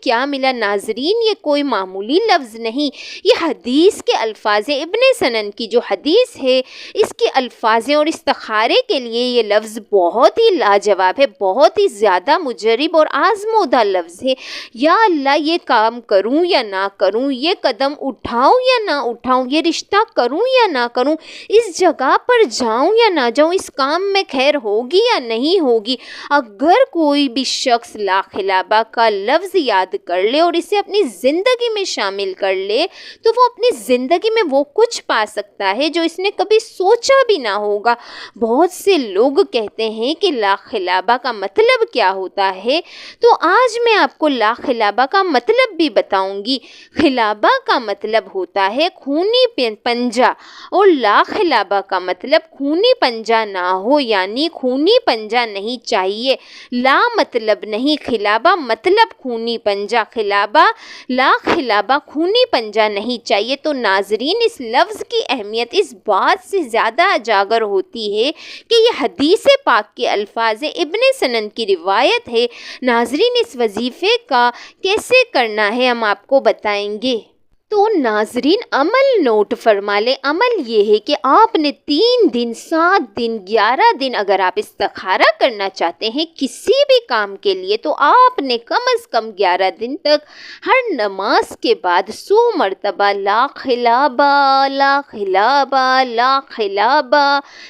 کیا ملا؟ ناظرین یہ کوئی معمولی لفظ نہیں، یہ حدیث کے الفاظ ہیں۔ ابن سنن کی جو حدیث ہے اس کے الفاظ اور استخارے کے لیے یہ لفظ بہت ہی لاجواب ہے، بہت ہی زیادہ مجرب اور آزمودہ لفظ ہے۔ یا اللہ یہ کام کروں یا نہ کروں، یہ قدم اٹھاؤں یا نہ اٹھاؤں، یہ رشتہ کروں یا نہ کروں، اس جگہ پر جاؤں یا نہ جاؤں، اس کام میں خیر ہوگی یا نہیں ہوگی۔ اگر کوئی بھی شخص لا خلابہ کا لفظ یاد کر لے اور اسے اپنی زندگی میں شامل کر لے تو وہ اپنی زندگی میں وہ کچھ پا سکتا ہے جو اس نے کبھی سوچا بھی نہ ہوگا۔ بہت سے لوگ کہتے ہیں کہ لا خلابہ کا مطلب کیا ہوتا ہے، تو آج میں آپ کو لا خلابہ کا مطلب بھی بتاؤں گی۔ خلابہ کا مطلب ہوتا ہے خونی پنجہ، اور لا خلابہ کا مطلب خونی پنجہ نہ ہو، یعنی خونی پنجہ نہیں چاہیے۔ لا مطلب نہیں، خلابہ مطلب خونی پنجہ، خلابہ لا خلابہ خونی پنجہ نہیں چاہیے۔ تو ناظرین اس لفظ کی اہمیت اس بات سے زیادہ اجاگر ہوتی ہے کہ یہ حدیث پاک کے الفاظ ابن سنن کی روایت ہے۔ ناظرین اس وظیفے کا کیسے کرنا ہے ہم آپ کو بتائیں گے۔ تو ناظرین عمل نوٹ فرما لیں۔ عمل یہ ہے کہ آپ نے 3 دن 7 دن 11 دن اگر آپ استخارہ کرنا چاہتے ہیں کسی بھی کام کے لیے تو آپ نے کم از کم 11 دن تک ہر نماز کے بعد 100 مرتبہ لا خلابہ لا خلابہ لا خلابہ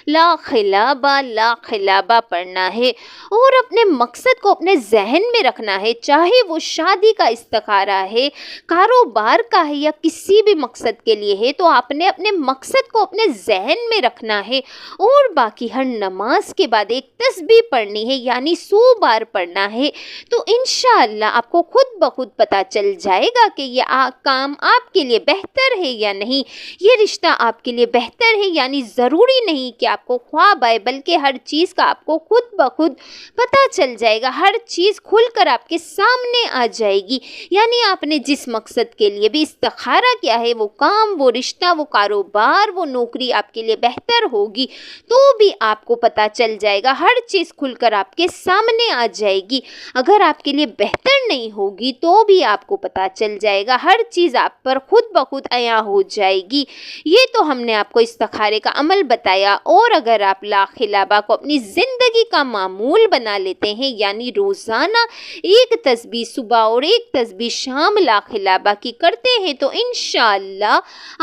لا خلابہ لا خلابہ پڑھنا ہے، اور اپنے مقصد کو اپنے ذہن میں رکھنا ہے، چاہے وہ شادی کا استخارہ ہے، کاروبار کا ہے یا کسی بھی مقصد کے لیے ہے، تو آپ نے اپنے مقصد کو اپنے ذہن میں رکھنا ہے، اور باقی ہر نماز کے بعد ایک تسبیح پڑھنی ہے، یعنی 100 بار پڑھنا ہے۔ تو انشاءاللہ آپ کو خود بخود پتہ چل جائے گا کہ یہ کام آپ کے لیے بہتر ہے یا نہیں، یہ رشتہ آپ کے لیے بہتر ہے، یعنی ضروری نہیں کہ آپ کو خواب آئے بلکہ ہر چیز کا آپ کو خود بخود پتہ چل جائے گا، ہر چیز کھل کر آپ کے سامنے آ جائے گی۔ یعنی آپ نے جس مقصد کے لیے بھی استخارہ کیا ہے، وہ کام، وہ رشتہ، وہ کاروبار، وہ نوکری آپ کے لیے بہتر ہوگی تو بھی آپ کو پتہ چل جائے گا، ہر چیز کھل کر آپ کے سامنے آ جائے گی۔ اگر آپ کے لیے بہتر نہیں ہوگی تو بھی آپ کو پتہ چل جائے گا، ہر چیز آپ پر خود بخود عیاں ہو جائے گی۔ یہ تو ہم نے آپ کو استخارے کا عمل بتایا، اور اگر آپ لا خلابہ کو اپنی زندگی کا معمول بنا لیتے ہیں، یعنی روزانہ ایک تسبیح صبح اور ایک تسبیح شام لا خلابہ کی کرتے ہیں تو انشاءاللہ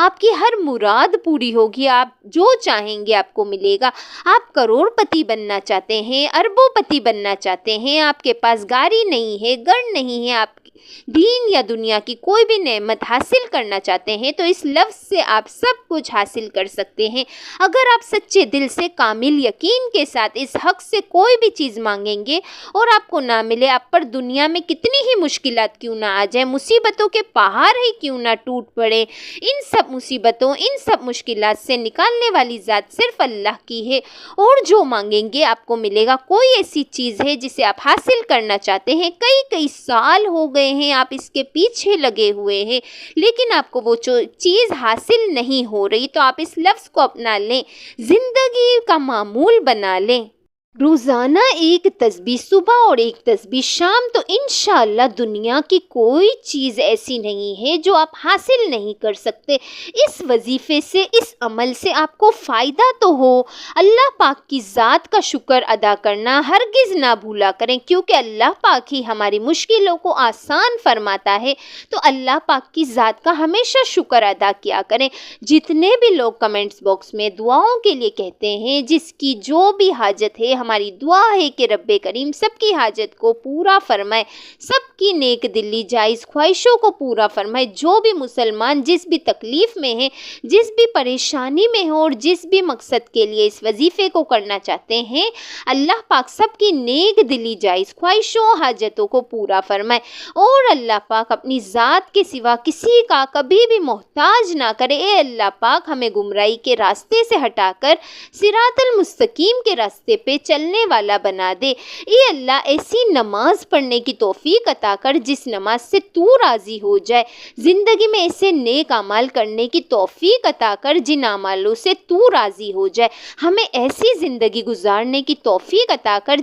آپ کی ہر مراد پوری ہوگی، آپ جو چاہیں گے آپ کو ملے گا۔ آپ کروڑ پتی بننا چاہتے ہیں، اربوں پتی بننا چاہتے ہیں، آپ کے پاس گاڑی نہیں ہے، گھر نہیں ہے، آپ دین یا دنیا کی کوئی بھی نعمت حاصل کرنا چاہتے ہیں تو اس لفظ سے آپ سب کچھ حاصل کر سکتے ہیں۔ اگر آپ سچے دل سے کامل یقین کے ساتھ اس حق سے کوئی بھی چیز مانگیں گے اور آپ کو نہ ملے، آپ پر دنیا میں کتنی ہی مشکلات کیوں نہ آ جائیں، مصیبتوں کے پہاڑ ہی کیوں نہ ٹوٹ پڑے، ان سب مصیبتوں، ان سب مشکلات سے نکالنے والی ذات صرف اللہ کی ہے، اور جو مانگیں گے آپ کو ملے گا۔ کوئی ایسی چیز ہے جسے آپ حاصل کرنا چاہتے ہیں، کئی سال ہو گئے ہیں آپ اس کے پیچھے لگے ہوئے ہیں لیکن آپ کو وہ چیز حاصل نہیں ہو رہی، تو آپ اس لفظ کو اپنا لیں، زندگی کا معمول بنا لیں۔ روزانہ ایک تسبیح صبح اور ایک تسبیح شام، تو انشاءاللہ دنیا کی کوئی چیز ایسی نہیں ہے جو آپ حاصل نہیں کر سکتے۔ اس وظیفے سے، اس عمل سے آپ کو فائدہ تو ہو۔ اللہ پاک کی ذات کا شکر ادا کرنا ہرگز نہ بھولا کریں، کیونکہ اللہ پاک ہی ہماری مشکلوں کو آسان فرماتا ہے، تو اللہ پاک کی ذات کا ہمیشہ شکر ادا کیا کریں۔ جتنے بھی لوگ کمنٹس باکس میں دعاؤں کے لیے کہتے ہیں، جس کی جو بھی حاجت ہے، ہماری دعا ہے کہ رب کریم سب کی حاجت کو پورا فرمائے، سب کی نیک دلی جائز خواہشوں کو پورا فرمائے۔ جو بھی مسلمان جس بھی تکلیف میں ہیں، جس بھی پریشانی میں ہوں اور جس بھی مقصد کے لیے اس وظیفے کو کرنا چاہتے ہیں، اللہ پاک سب کی نیک دلی جائز خواہشوں حاجتوں کو پورا فرمائے، اور اللہ پاک اپنی ذات کے سوا کسی کا کبھی بھی محتاج نہ کرے۔ اے اللہ پاک ہمیں گمراہی کے راستے سے ہٹا کر صراط المستقیم کے راستے پہ چلنے والا بنا دے۔ اے اللہ ایسی نماز پڑھنے کی توفیق عطا کر جس نماز سے تو راضی ہو جائے، زندگی میں ایسے نیک اعمال کرنے کی توفیق عطا کر جن اعمالوں سے تو راضی ہو جائے، ہمیں ایسی زندگی گزارنے کی توفیق عطا کر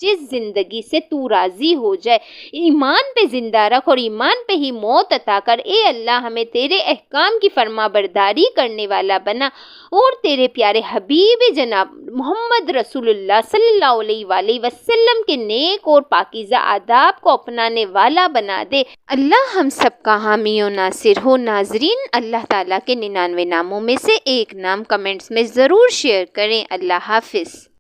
جس زندگی سے تو راضی ہو جائے، ایمان پہ زندہ رکھ اور ایمان پہ ہی موت عطا کر۔ اے اللہ ہمیں تیرے احکام کی فرما برداری کرنے والا بنا اور تیرے پیارے حبیب جناب محمد رسول اللہ صلی اللہ علیہ وآلہ وسلم کے نیک اور پاکیزہ آداب کو اپنانے والا بنا دے۔ اللہ ہم سب کا حامی و ناصر ہو۔ ناظرین، اللہ تعالیٰ کے 99 ناموں میں سے ایک نام کمنٹس میں ضرور شیئر کریں۔ اللہ حافظ۔